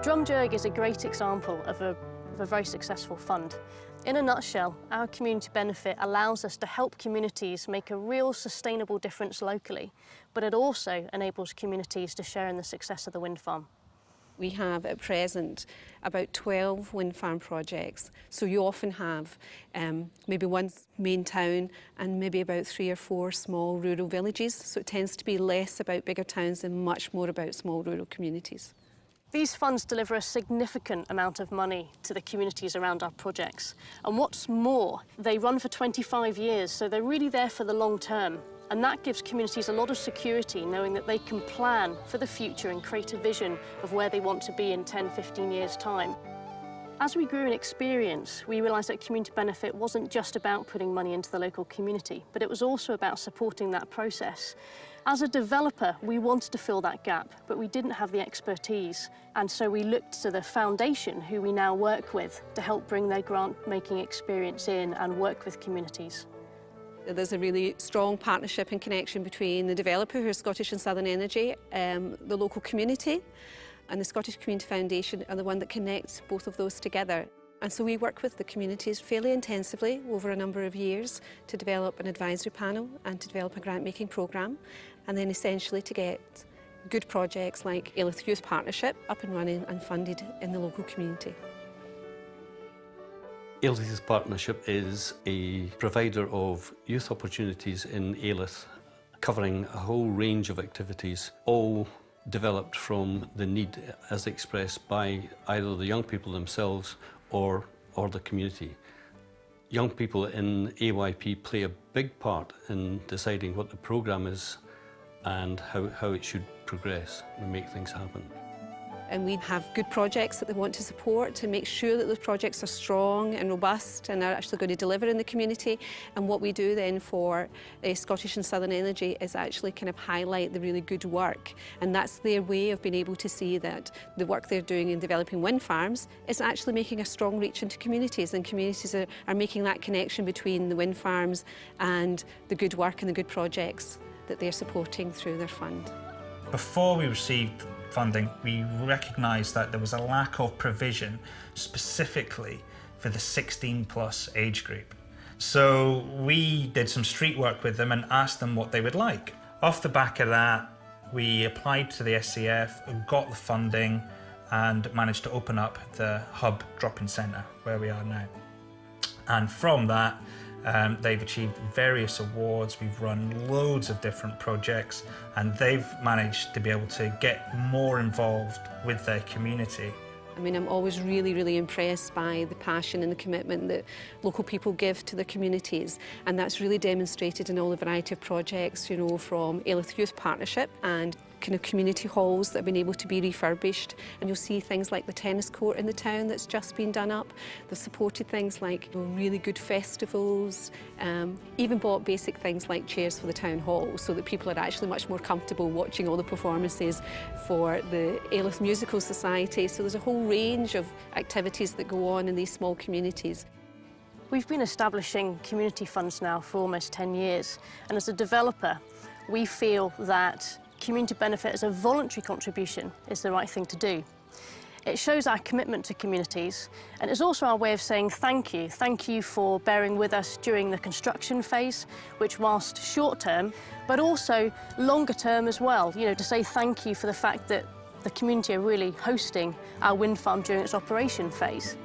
Drumderg is a great example of a very successful fund. In a nutshell, our community benefit allows us to help communities make a real sustainable difference locally, but it also enables communities to share in the success of the wind farm. We have at present about 12 wind farm projects. So you often have maybe one main town and maybe about 3 or 4 small rural villages. So it tends to be less about bigger towns and much more about small rural communities. These funds deliver a significant amount of money to the communities around our projects. And what's more, they run for 25 years, so they're really there for the long term. And that gives communities a lot of security, knowing that they can plan for the future and create a vision of where they want to be in 10, 15 years' time. As we grew in experience, we realised that community benefit wasn't just about putting money into the local community, but it was also about supporting that process. As a developer, we wanted to fill that gap, but we didn't have the expertise. And so we looked to the foundation, who we now work with, to help bring their grant-making experience in and work with communities. There's a really strong partnership and connection between the developer, who are Scottish and Southern Energy, the local community, and the Scottish Community Foundation are the one that connects both of those together. And so we work with the communities fairly intensively over a number of years to develop an advisory panel and to develop a grant-making programme, and then essentially to get good projects like Ailith Youth Partnership up and running and funded in the local community. Ailith Youth Partnership is a provider of youth opportunities in Ailith, covering a whole range of activities, all developed from the need as expressed by either the young people themselves or the community. Young people in AYP play a big part in deciding what the programme is and how it should progress and make things happen. And we have good projects that they want to support to make sure that those projects are strong and robust and are actually going to deliver in the community. And what we do then for Scottish and Southern Energy is actually kind of highlight the really good work. And that's their way of being able to see that the work they're doing in developing wind farms is actually making a strong reach into communities, and communities are making that connection between the wind farms and the good work and the good projects that they're supporting through their fund. Before we received funding, we recognised that there was a lack of provision specifically for the 16+ age group. So we did some street work with them and asked them what they would like. Off the back of that, we applied to the SCF, got the funding, and managed to open up the Hub Drop-in Centre where we are now. And from that, they've achieved various awards, we've run loads of different projects, and they've managed to be able to get more involved with their community. I mean, I'm always really, really impressed by the passion and the commitment that local people give to their communities, and that's really demonstrated in all the variety of projects, you know, from Ailith Youth Partnership and kind of community halls that have been able to be refurbished. And you'll see things like the tennis court in the town that's just been done up. They've supported things like, you know, really good festivals, even bought basic things like chairs for the town hall so that people are actually much more comfortable watching all the performances for the Ailith Musical Society. So there's a whole range of activities that go on in these small communities. We've been establishing community funds now for almost 10 years, and as a developer, we feel that community benefit as a voluntary contribution is the right thing to do. It shows our commitment to communities, and it's also our way of saying thank you. Thank you for bearing with us during the construction phase, which whilst short term, but also longer term as well. You know, to say thank you for the fact that the community are really hosting our wind farm during its operation phase.